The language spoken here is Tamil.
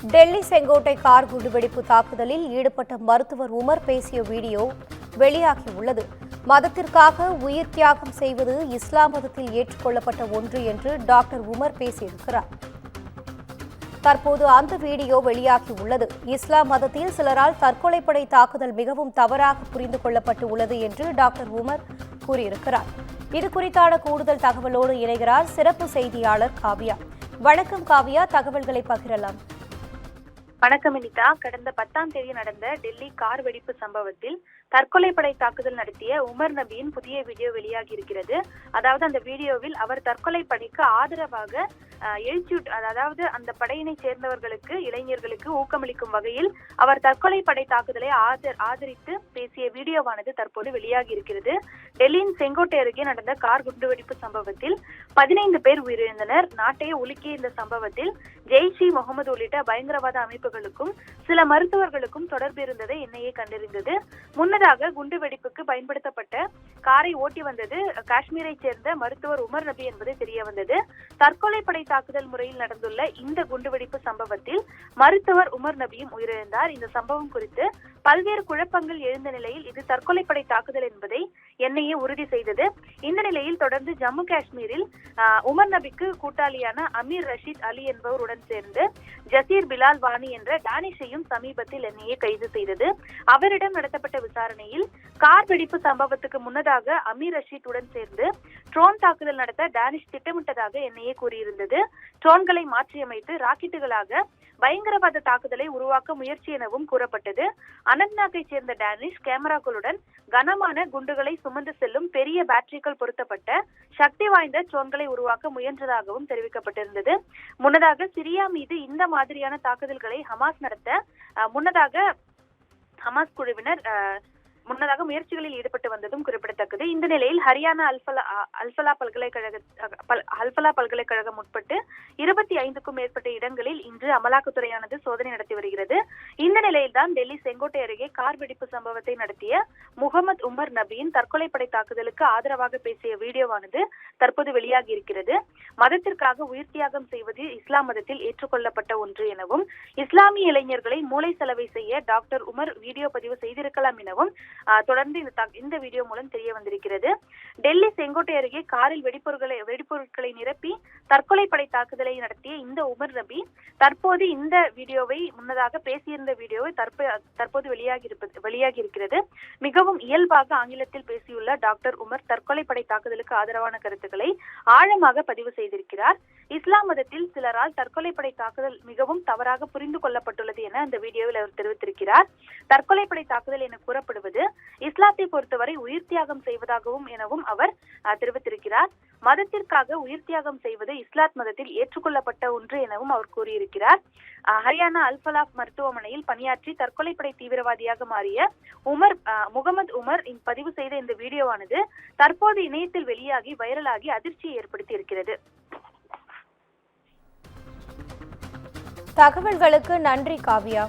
டெல்லி செங்கோட்டை கார் குண்டுவெடிப்பு தாக்குதலில் ஈடுபட்ட மருத்துவர் உமர் பேசிய வீடியோ வெளியாகியுள்ளது. மதத்திற்காக உயிர் தியாகம் செய்வது இஸ்லாம் மதத்தில் ஏற்றுக்கொள்ளப்பட்ட ஒன்று என்று டாக்டர் உமர் பேசியிருக்கிறார். தற்போது அந்த வீடியோ வெளியாகியுள்ளது. இஸ்லாம் மதத்தில் சிலரால் தற்கொலைப்படை தாக்குதல் மிகவும் தவறாக புரிந்து கொள்ளப்பட்டு உள்ளது என்று டாக்டர் உமர் கூறியிருக்கிறார். இது குறித்தான கூடுதல் தகவலோடு இணைகிறார் சிறப்பு செய்தியாளர் காவியா. வணக்கம் காவியா, தகவல்களை பகிரலாம். வணக்கம் அனிதா. கடந்த 10ஆம் தேதி நடந்த டெல்லி கார் வெடிப்பு சம்பவத்தில் தற்கொலைப்படை தாக்குதல் நடத்திய உமர் நபியின் புதிய வீடியோ வெளியாகி இருக்கிறது. அதாவது அந்த வீடியோவில் அவர் தற்கொலை படைக்கு ஆதரவாக அதாவது அந்த படையினை சேர்ந்தவர்களுக்கு, இளைஞர்களுக்கு ஊக்கமளிக்கும் வகையில் அவர் தற்கொலை படை தாக்குதலை ஆதரித்து பேசிய வீடியோவானது தற்போது வெளியாகி இருக்கிறது. டெல்லியின் செங்கோட்டை அருகே நடந்த கார் குண்டுவெடிப்பு சம்பவத்தில் 15 பேர் உயிரிழந்தனர். நாட்டையே உலுக்கிய இந்த சம்பவத்தில் ஜெய்ஷ் இ முகமது உள்ளிட்ட பயங்கரவாத அமைப்புகளுக்கும் சில மருத்துவர்களுக்கும் தொடர்பு இருந்ததை என்ஐஏ கண்டறிந்தது. முன்னதாக குண்டுவெடிப்புக்கு பயன்படுத்தப்பட்ட காரை ஓட்டி வந்தது காஷ்மீரை சேர்ந்த மருத்துவர் உமர் நபி என்பது தெரிய வந்தது. தற்கொலை படை தாக்குதல் முறையில் நடந்துள்ள இந்த குண்டுவெடிப்பு சம்பவத்தில் மருத்துவர் உமர் நபியும் உயிரிழந்தார். இந்த சம்பவம் குறித்து பல்வேறு குழப்பங்கள் எழுந்த நிலையில் இது தற்கொலைப்படை தாக்குதல் என்பதை என்ஐஏ உறுதி செய்தது. இந்த நிலையில் தொடர்ந்து ஜம்மு காஷ்மீரில் உமர் நபிக்கு கூட்டாளியான அமீர் ரஷீத் அலி என்பவருடன் சேர்ந்து ஜசீர் பிலால் வாணி என்ற டானிஷையும் சமீபத்தில் என்ஐஏ கைது செய்தது. அவரிடம் நடத்தப்பட்ட விசாரணையில் கார் வெடிப்பு சம்பவத்துக்கு முன்னதாக அமீர் ரஷீத் உடன் சேர்ந்து ட்ரோன் தாக்குதல் நடத்த டானிஷ் திட்டமிட்டதாக என்ஐஏ கூறியிருந்தது. ட்ரோன்களை மாற்றியமைத்து ராக்கெட்டுகளாக பயங்கரவாத தாக்குதலை உருவாக்க முயற்சி எனவும் கூறப்பட்டது. அனந்த்நாக்கை சேர்ந்த டானிஷ் கேமராக்களுடன் கனமான குண்டுகளை சுமந்து செல்லும் பெரிய பேட்டரிகள் பொருத்தப்பட்ட சக்தி வாய்ந்த ட்ரோன்களை உருவாக்க முயன்றதாகவும் தெரிவிக்கப்பட்டிருந்தது. முன்னதாக சிரியா மீது இந்த மாதிரியான தாக்குதல்களை ஹமாஸ் நடத்த ஹமாஸ் குழுவினர் முயற்சிகளில் ஈடுபட்டு வந்ததும் குறிப்பிடத்தக்கது. இந்த நிலையில் ஹரியானா அல்ஃபலா பல்கலைக்கழகம் உட்பட்டு 25க்கும் மேற்பட்ட இடங்களில் இன்று அமலாக்கத்துறையானது சோதனை நடத்தி வருகிறது. இந்த நிலையில்தான் டெல்லி செங்கோட்டை அருகே கார் வெடிப்பு சம்பவத்தை நடத்திய முகமது உமர் நபியின் தற்கொலைப்படை தாக்குதலுக்கு ஆதரவாக பேசிய வீடியோவானது தற்போது வெளியாகி இருக்கிறது. மதத்திற்காக உயிர் தியாகம் செய்வது இஸ்லாம் மதத்தில் ஏற்றுக்கொள்ளப்பட்ட ஒன்று எனவும் இஸ்லாமிய இளைஞர்களை மூளை செலவை செய்ய டாக்டர் உமர் வீடியோ பதிவு செய்திருக்கலாம் எனவும் தொடர்ந்து இந்த வீடியோ மூலம் தெரிய வந்திருக்கிறது. டெல்லி செங்கோட்டை அருகே காரில் வெடிப்பொருட்களை நிரப்பி தற்கொலை படை தாக்குதலை நடத்திய இந்த உமர் நபி தற்போது இந்த வீடியோவை முன்னதாக பேசியிருந்த வீடியோவை தற்போது வெளியாகி இருக்கிறது. மிகவும் இயல்பாக ஆங்கிலத்தில் பேசியுள்ள டாக்டர் உமர் தற்கொலை படை தாக்குதலுக்கு ஆதரவான கருத்துக்களை ஆழமாக பதிவு செய்திருக்கிறார். இஸ்லாம் மதத்தில் சிலரால் தற்கொலை படை தாக்குதல் மிகவும் தவறாக புரிந்து கொள்ளப்பட்டுள்ளது என அந்த வீடியோவில் அவர் தெரிவித்திருக்கிறார். தற்கொலை படை தாக்குதல் என கூறப்படுவது இஸ்லாத்தை பொறுத்தவரை உயிர் தியாகம் செய்வதாகவும் எனவும் அவர் தெரிவித்திருக்கிறார். மதத்திற்காக உயிர் தியாகம் செய்வது இஸ்லாத் மதத்தில் ஏற்றுக்கொள்ளப்பட்ட ஒன்று எனவும் அவர் கூறியிருக்கிறார். ஹரியானா அல்ஃபலா மருத்துவமனையில் பணியாற்றி தற்கொலைப்படை தீவிரவாதியாக மாறிய முகமது உமர் பதிவு செய்த இந்த வீடியோவானது தற்போது இணையத்தில் வெளியாகி வைரலாகி அதிர்ச்சியை ஏற்படுத்தி இருக்கிறது. தகவல்களுக்கு நன்றி காவியா.